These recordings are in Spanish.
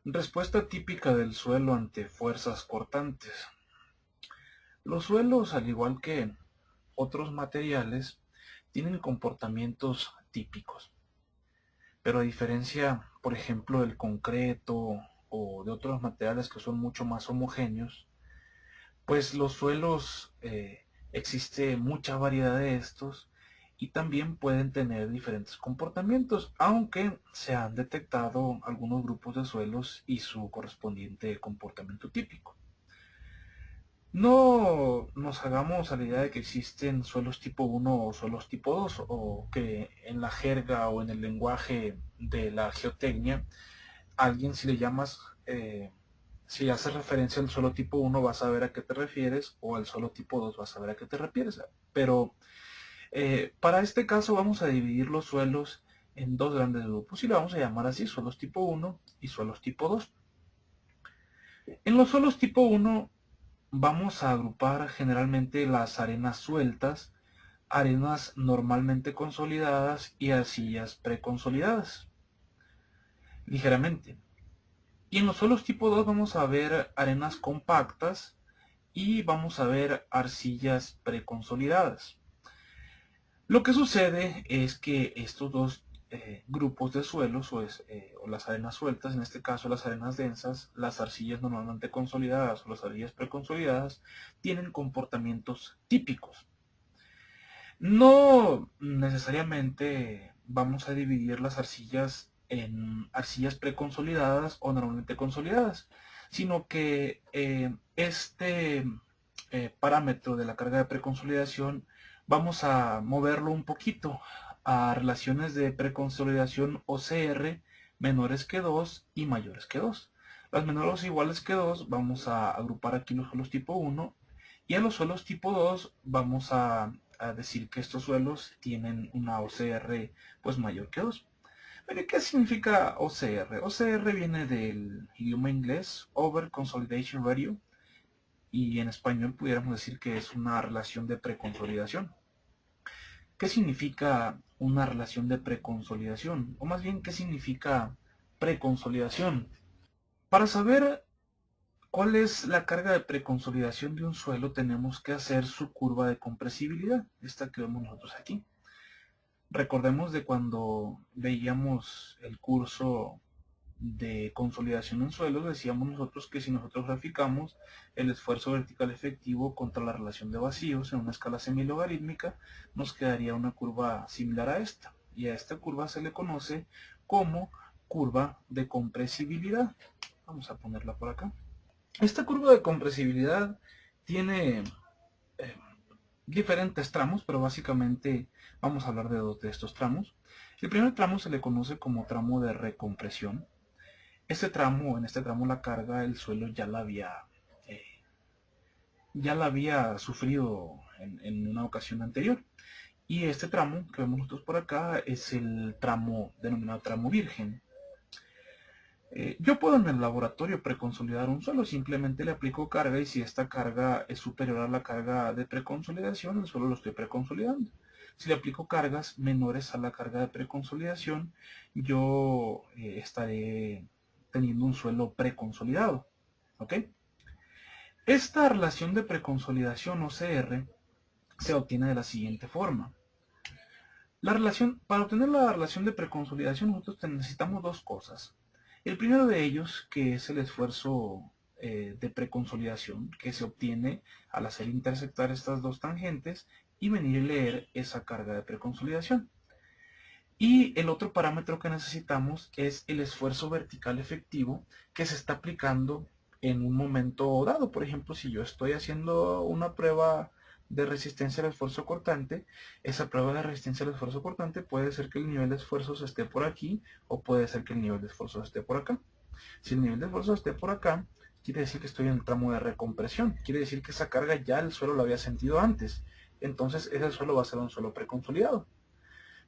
Respuesta típica del suelo ante fuerzas cortantes. Los suelos, al igual que otros materiales, tienen comportamientos típicos. Pero a diferencia, por ejemplo, del concreto o de otros materiales que son mucho más homogéneos, pues los suelos existe mucha variedad de estos y también pueden tener diferentes comportamientos, aunque se han detectado algunos grupos de suelos y su correspondiente comportamiento típico. No nos hagamos a la idea de que existen suelos tipo 1 o suelos tipo 2, o que en la jerga o en el lenguaje de la geotecnia, a alguien si le llamas, si haces referencia al suelo tipo 1 vas a ver a qué te refieres, o al suelo tipo 2 vas a ver a qué te refieres. Pero para este caso vamos a dividir los suelos en dos grandes grupos y lo vamos a llamar así: suelos tipo 1 y suelos tipo 2. En los suelos tipo 1 vamos a agrupar generalmente las arenas sueltas, arenas normalmente consolidadas y arcillas preconsolidadas, ligeramente. Y en los suelos tipo 2 vamos a ver arenas compactas y vamos a ver arcillas preconsolidadas. Lo que sucede es que estos dos grupos de suelos, o las arenas sueltas, en este caso las arenas densas, las arcillas normalmente consolidadas o las arcillas preconsolidadas, tienen comportamientos típicos. No necesariamente vamos a dividir las arcillas en arcillas preconsolidadas o normalmente consolidadas, sino que este parámetro de la carga de preconsolidación vamos a moverlo un poquito a relaciones de preconsolidación OCR menores que 2 y mayores que 2. Las menores o iguales que 2 vamos a agrupar aquí los suelos tipo 1, y a los suelos tipo 2 vamos a decir que estos suelos tienen una OCR pues mayor que 2. Pero ¿qué significa OCR? OCR viene del idioma inglés, Over Consolidation Ratio, y en español pudiéramos decir que es una relación de preconsolidación. ¿Qué significa una relación de preconsolidación? O más bien, ¿qué significa preconsolidación? Para saber ¿cuál es la carga de preconsolidación de un suelo? Tenemos que hacer su curva de compresibilidad, esta que vemos nosotros aquí. Recordemos de cuando veíamos el curso de consolidación en suelos, decíamos nosotros que si nosotros graficamos el esfuerzo vertical efectivo contra la relación de vacíos en una escala semilogarítmica, nos quedaría una curva similar a esta. Y a esta curva se le conoce como curva de compresibilidad. Vamos a ponerla por acá. Esta curva de compresibilidad tiene eh, diferentes tramos, pero básicamente vamos a hablar de dos de estos tramos. El primer tramo se le conoce como tramo de recompresión. En este tramo la carga el suelo eh, ya la había sufrido en una ocasión anterior. Y este tramo que vemos nosotros por acá es el tramo denominado tramo virgen. Yo puedo en el laboratorio preconsolidar un suelo, simplemente le aplico carga, y si esta carga es superior a la carga de preconsolidación, el suelo lo estoy preconsolidando. Si le aplico cargas menores a la carga de preconsolidación, yo estaré teniendo un suelo preconsolidado. ¿Ok? Esta relación de preconsolidación OCR se obtiene de la siguiente forma. Para obtener la relación de preconsolidación nosotros necesitamos dos cosas. El primero de ellos, que es el esfuerzo de preconsolidación que se obtiene al hacer intersectar estas dos tangentes y venir y leer esa carga de preconsolidación. Y el otro parámetro que necesitamos es el esfuerzo vertical efectivo que se está aplicando en un momento dado. Por ejemplo, si yo estoy haciendo una prueba de resistencia al esfuerzo cortante, esa prueba de resistencia al esfuerzo cortante puede ser que el nivel de esfuerzos esté por aquí, o puede ser que el nivel de esfuerzos esté por acá. Si el nivel de esfuerzo esté por acá, quiere decir que estoy en el tramo de recompresión. Quiere decir que esa carga ya el suelo lo había sentido antes. Entonces ese suelo va a ser un suelo preconsolidado.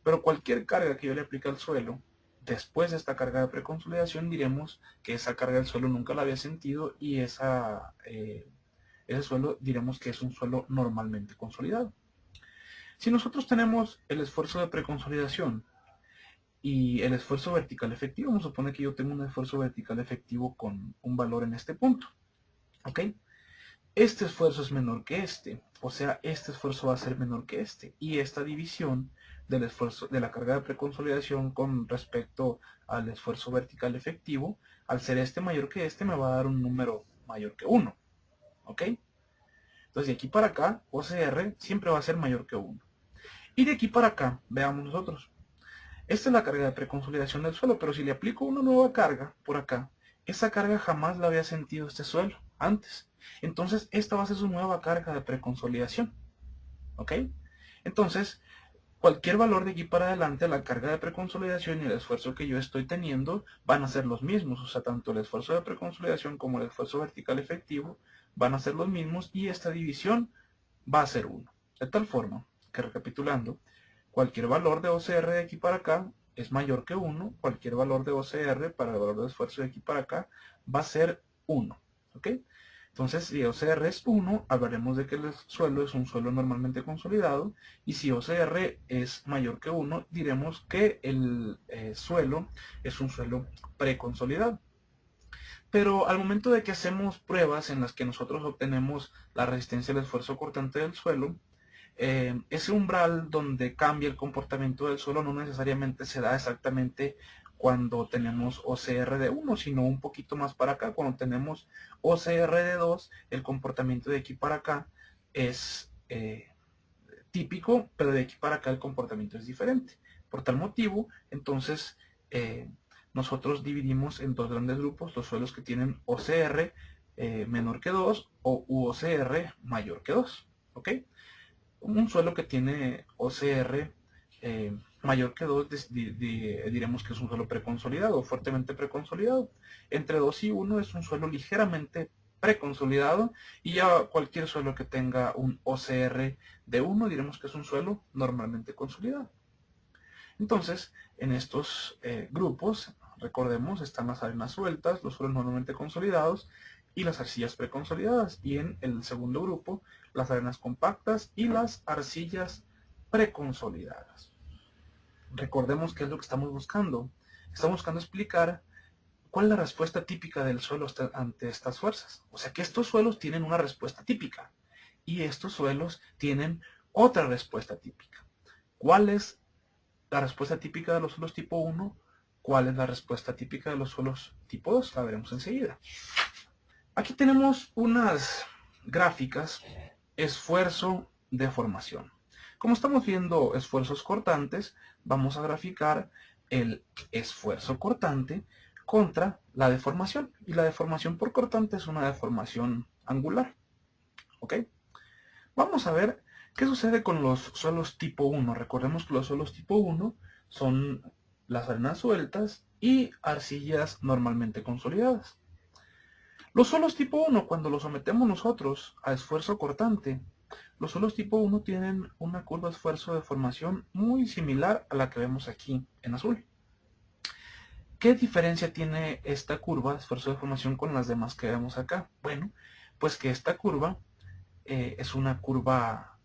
Pero cualquier carga que yo le aplique al suelo, después de esta carga de preconsolidación, diremos que esa carga del suelo nunca la había sentido, y ese suelo diremos que es un suelo normalmente consolidado. Si nosotros tenemos el esfuerzo de preconsolidación y el esfuerzo vertical efectivo. Vamos a suponer que yo tengo un esfuerzo vertical efectivo con un valor en este punto. ¿Ok? Este esfuerzo es menor que este, o sea, este esfuerzo va a ser menor que este, y esta división del esfuerzo de la carga de preconsolidación con respecto al esfuerzo vertical efectivo, al ser este mayor que este, me va a dar un número mayor que 1. ¿Ok? Entonces de aquí para acá, OCR siempre va a ser mayor que 1. Y de aquí para acá, veamos nosotros. Esta es la carga de preconsolidación del suelo, pero si le aplico una nueva carga por acá, esa carga jamás la había sentido este suelo antes. Entonces esta va a ser su nueva carga de preconsolidación. ¿Ok? Entonces, cualquier valor de aquí para adelante, la carga de preconsolidación y el esfuerzo que yo estoy teniendo van a ser los mismos. O sea, tanto el esfuerzo de preconsolidación como el esfuerzo vertical efectivo van a ser los mismos y esta división va a ser 1. De tal forma que, recapitulando, cualquier valor de OCR de aquí para acá es mayor que 1. Cualquier valor de OCR para el valor de esfuerzo de aquí para acá va a ser 1. ¿Ok? Entonces, si OCR es 1, hablaremos de que el suelo es un suelo normalmente consolidado. Y si OCR es mayor que 1, diremos que el suelo es un suelo preconsolidado. Pero al momento de que hacemos pruebas en las que nosotros obtenemos la resistencia al esfuerzo cortante del suelo, ese umbral donde cambia el comportamiento del suelo no necesariamente se da exactamente cuando tenemos OCR de 1, sino un poquito más para acá. Cuando tenemos OCR de 2, el comportamiento de aquí para acá es típico, pero de aquí para acá el comportamiento es diferente. Por tal motivo, entonces, nosotros dividimos en dos grandes grupos los suelos que tienen OCR menor que 2 o OCR mayor que 2. ¿Ok? Un suelo que tiene OCR mayor que 2 diremos que es un suelo preconsolidado, fuertemente preconsolidado. Entre 2 y 1 es un suelo ligeramente preconsolidado, y ya cualquier suelo que tenga un OCR de 1 diremos que es un suelo normalmente consolidado. Entonces, en estos grupos, recordemos, están las arenas sueltas, los suelos normalmente consolidados y las arcillas preconsolidadas. Y en el segundo grupo, las arenas compactas y las arcillas preconsolidadas. Recordemos qué es lo que estamos buscando. Estamos buscando explicar cuál es la respuesta típica del suelo ante estas fuerzas. O sea que estos suelos tienen una respuesta típica y estos suelos tienen otra respuesta típica. ¿Cuál es la respuesta típica de los suelos tipo 1? ¿Cuál es la respuesta típica de los suelos tipo 2? La veremos enseguida. Aquí tenemos unas gráficas, esfuerzo, deformación. Como estamos viendo esfuerzos cortantes, vamos a graficar el esfuerzo cortante contra la deformación. Y la deformación por cortante es una deformación angular. ¿Ok? Vamos a ver qué sucede con los suelos tipo 1. Recordemos que los suelos tipo 1 son las arenas sueltas y arcillas normalmente consolidadas. Los suelos tipo 1, cuando los sometemos nosotros a esfuerzo cortante, los suelos tipo 1 tienen una curva de esfuerzo de formación muy similar a la que vemos aquí en azul. ¿Qué diferencia tiene esta curva de esfuerzo de formación con las demás que vemos acá? Bueno, pues que esta curva es una curva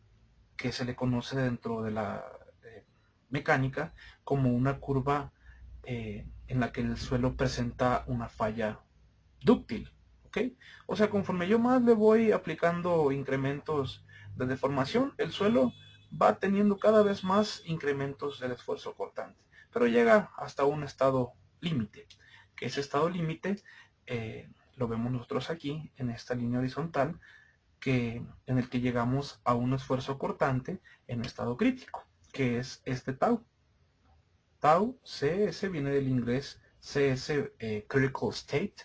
que se le conoce dentro de la mecánica como una curva en la que el suelo presenta una falla dúctil. ¿Ok? O sea, conforme yo más le voy aplicando incrementos de deformación, el suelo va teniendo cada vez más incrementos del esfuerzo cortante, pero llega hasta un estado límite, que ese estado límite lo vemos nosotros aquí en esta línea horizontal, en el que llegamos a un esfuerzo cortante en estado crítico, que es este tau. Tau, CS, viene del inglés CS, critical state,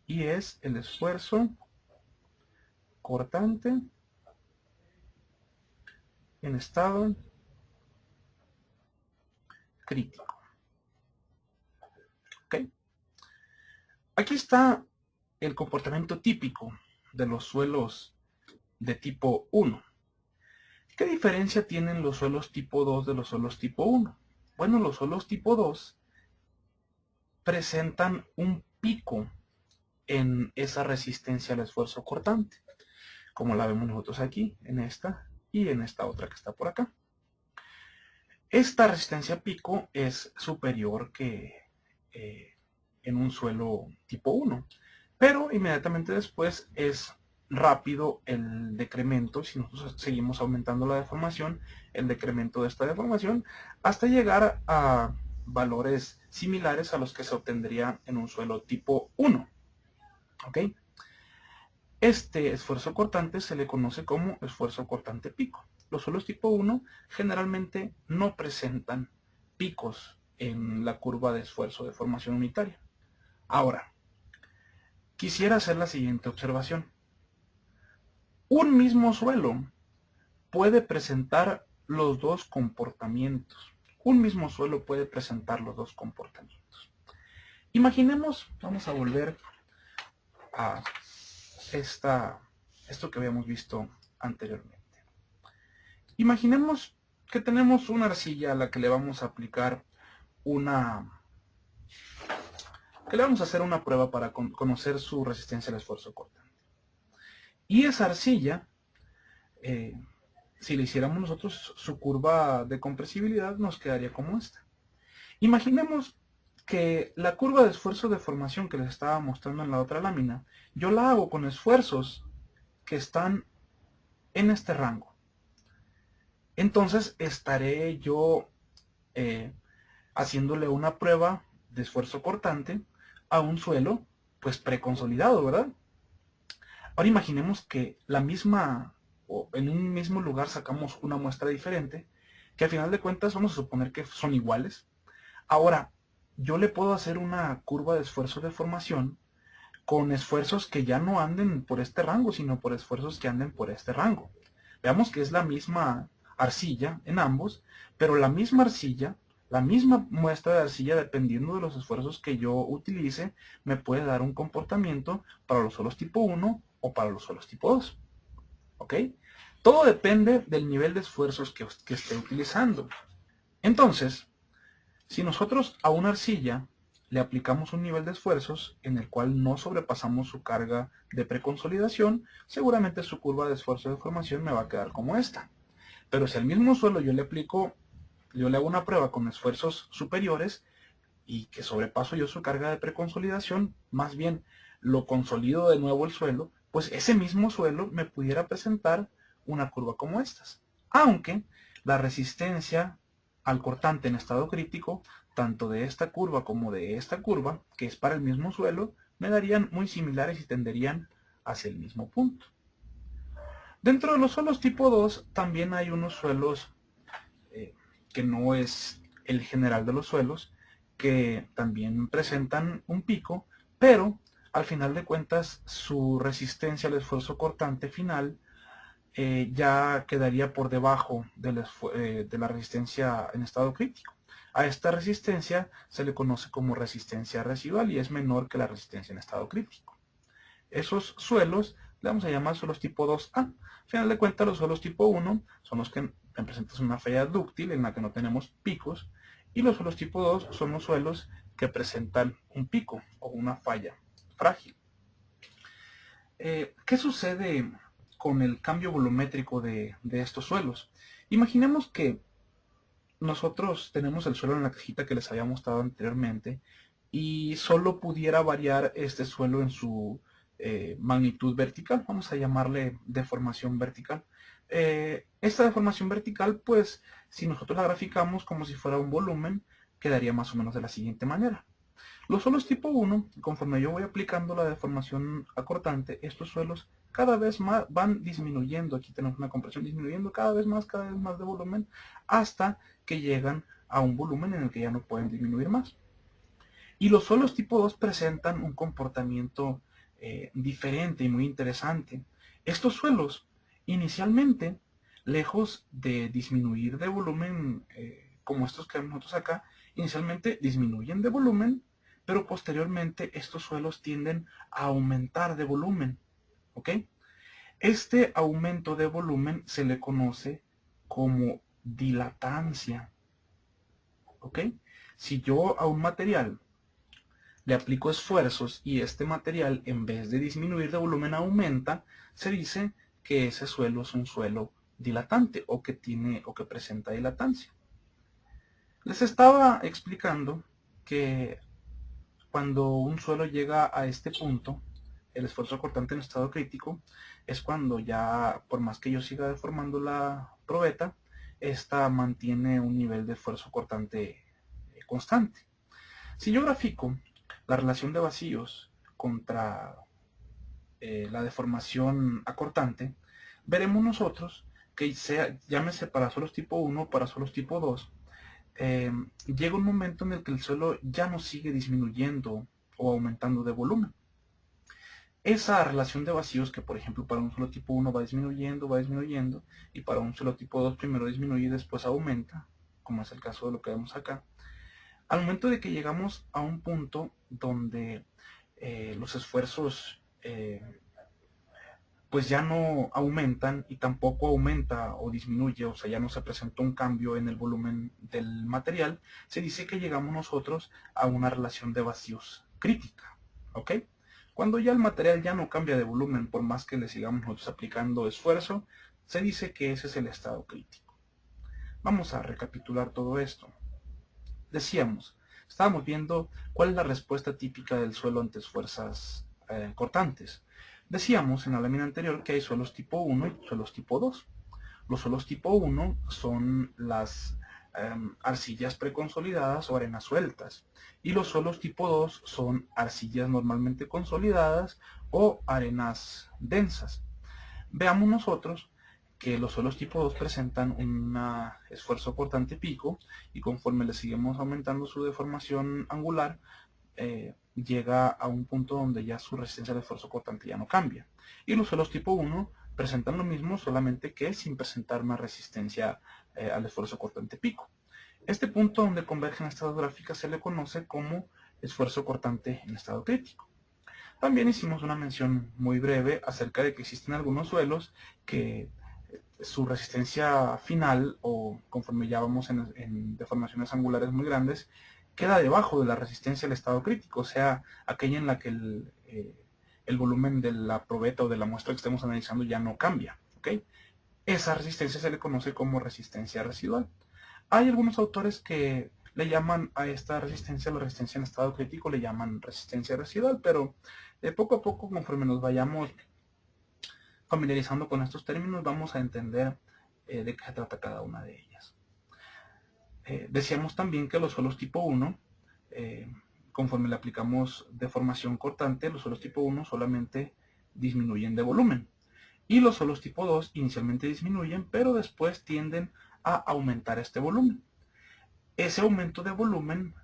y es el esfuerzo cortante en estado crítico. ¿Okay? Aquí está el comportamiento típico de los suelos de tipo 1. ¿Qué diferencia tienen los suelos tipo 2 de los suelos tipo 1? Bueno, los suelos tipo 2 presentan un pico en esa resistencia al esfuerzo cortante, como la vemos nosotros aquí, en esta y en esta otra que está por acá. Esta resistencia pico es superior que en un suelo tipo 1, pero inmediatamente después es rápido el decremento, si nosotros seguimos aumentando la deformación, el decremento de esta deformación, hasta llegar a valores similares a los que se obtendría en un suelo tipo 1. ¿Ok? Este esfuerzo cortante se le conoce como esfuerzo cortante pico. Los suelos tipo 1 generalmente no presentan picos en la curva de esfuerzo de formación unitaria. Ahora, quisiera hacer la siguiente observación. Un mismo suelo puede presentar los dos comportamientos. Un mismo suelo puede presentar los dos comportamientos. Imaginemos, vamos a volver a esto que habíamos visto anteriormente. Imaginemos que tenemos una arcilla a la que le vamos a aplicar que le vamos a hacer una prueba para conocer su resistencia al esfuerzo cortante. Y esa arcilla, si le hiciéramos nosotros su curva de compresibilidad, nos quedaría como esta. Imaginemos que la curva de esfuerzo de formación que les estaba mostrando en la otra lámina, yo la hago con esfuerzos que están en este rango. Entonces estaré yo haciéndole una prueba de esfuerzo cortante a un suelo pues preconsolidado, ¿verdad? Ahora imaginemos que en un mismo lugar sacamos una muestra diferente, que al final de cuentas vamos a suponer que son iguales. Ahora, yo le puedo hacer una curva de esfuerzo de formación con esfuerzos que ya no anden por este rango, sino por esfuerzos que anden por este rango. Veamos que es la misma arcilla en ambos, pero la misma arcilla, la misma muestra de arcilla, dependiendo de los esfuerzos que yo utilice, me puede dar un comportamiento para los suelos tipo 1 o para los suelos tipo 2. ¿Ok? Todo depende del nivel de esfuerzos que esté utilizando. Entonces, si nosotros a una arcilla le aplicamos un nivel de esfuerzos en el cual no sobrepasamos su carga de preconsolidación, seguramente su curva de esfuerzo de formación me va a quedar como esta. Pero si al mismo suelo yo le hago una prueba con esfuerzos superiores y que sobrepaso yo su carga de preconsolidación, más bien lo consolido de nuevo el suelo, pues ese mismo suelo me pudiera presentar una curva como estas. Aunque la resistencia al cortante en estado crítico, tanto de esta curva como de esta curva, que es para el mismo suelo, me darían muy similares y tenderían hacia el mismo punto. Dentro de los suelos tipo 2 también hay unos suelos que no es el general de los suelos, que también presentan un pico, pero al final de cuentas su resistencia al esfuerzo cortante final ya quedaría por debajo de la resistencia en estado crítico. A esta resistencia se le conoce como resistencia residual y es menor que la resistencia en estado crítico. Esos suelos le vamos a llamar suelos tipo 2A. Al final de cuentas, los suelos tipo 1 son los que presentan una falla dúctil en la que no tenemos picos, y los suelos tipo 2 son los suelos que presentan un pico o una falla frágil. ¿Qué sucede con el cambio volumétrico de estos suelos? Imaginemos que nosotros tenemos el suelo en la cajita que les había mostrado anteriormente y solo pudiera variar este suelo en su magnitud vertical. Vamos a llamarle deformación vertical. Esta deformación vertical, pues, si nosotros la graficamos como si fuera un volumen, quedaría más o menos de la siguiente manera. Los suelos tipo 1, conforme yo voy aplicando la deformación acortante, estos suelos cada vez más van disminuyendo. Aquí tenemos una compresión disminuyendo cada vez más de volumen, hasta que llegan a un volumen en el que ya no pueden disminuir más. Y los suelos tipo 2 presentan un comportamiento diferente y muy interesante. Estos suelos, inicialmente, lejos de disminuir de volumen, como estos que vemos nosotros acá, inicialmente disminuyen de volumen, pero posteriormente estos suelos tienden a aumentar de volumen. ¿Ok? Este aumento de volumen se le conoce como dilatancia. ¿Ok? Si yo a un material le aplico esfuerzos y este material, en vez de disminuir de volumen, aumenta, se dice que ese suelo es un suelo dilatante o que presenta dilatancia. Les estaba explicando que cuando un suelo llega a este punto, el esfuerzo cortante en estado crítico, es cuando ya, por más que yo siga deformando la probeta, esta mantiene un nivel de esfuerzo cortante constante. Si yo grafico la relación de vacíos contra la deformación acortante, veremos nosotros que sea, llámese para suelos tipo 1 o para suelos tipo 2, llega un momento en el que el suelo ya no sigue disminuyendo o aumentando de volumen. Esa relación de vacíos que, por ejemplo, para un suelo tipo 1 va disminuyendo, y para un suelo tipo 2 primero disminuye y después aumenta, como es el caso de lo que vemos acá. Al momento de que llegamos a un punto donde los esfuerzos pues ya no aumentan y tampoco aumenta o disminuye, o sea, ya no se presenta un cambio en el volumen del material, se dice que llegamos nosotros a una relación de vacíos crítica, ¿ok? Cuando ya el material ya no cambia de volumen, por más que le sigamos nosotros aplicando esfuerzo, se dice que ese es el estado crítico. Vamos a recapitular todo esto. Decíamos, estábamos viendo cuál es la respuesta típica del suelo ante fuerzas cortantes. Decíamos en la lámina anterior que hay suelos tipo 1 y suelos tipo 2. Los suelos tipo 1 son las arcillas preconsolidadas o arenas sueltas, y los suelos tipo 2 son arcillas normalmente consolidadas o arenas densas. Veamos nosotros que los suelos tipo 2 presentan un esfuerzo cortante pico, y conforme le seguimos aumentando su deformación angular, llega a un punto donde ya su resistencia al esfuerzo cortante ya no cambia. Y los suelos tipo 1 presentan lo mismo, solamente que sin presentar una resistencia al esfuerzo cortante pico. Este punto donde convergen estas gráficas se le conoce como esfuerzo cortante en estado crítico. También hicimos una mención muy breve acerca de que existen algunos suelos que su resistencia final, o conforme ya vamos en deformaciones angulares muy grandes, queda debajo de la resistencia al estado crítico, o sea, aquella en la que el volumen de la probeta o de la muestra que estemos analizando ya no cambia, ¿ok? Esa resistencia se le conoce como resistencia residual. Hay algunos autores que le llaman a esta resistencia, la resistencia en estado crítico, le llaman resistencia residual, pero poco a poco, conforme nos vayamos familiarizando con estos términos, vamos a entender de qué se trata cada una de ellas. Decíamos también que los suelos tipo 1, conforme le aplicamos deformación cortante, los suelos tipo 1 solamente disminuyen de volumen, y los suelos tipo 2 inicialmente disminuyen, pero después tienden a aumentar este volumen. Ese aumento de volumen,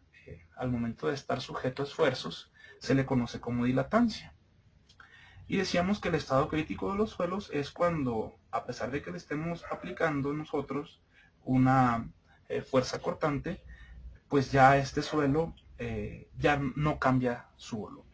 al momento de estar sujeto a esfuerzos, se le conoce como dilatancia. Y decíamos que el estado crítico de los suelos es cuando, a pesar de que le estemos aplicando nosotros una fuerza cortante, pues ya este suelo ya no cambia su volumen.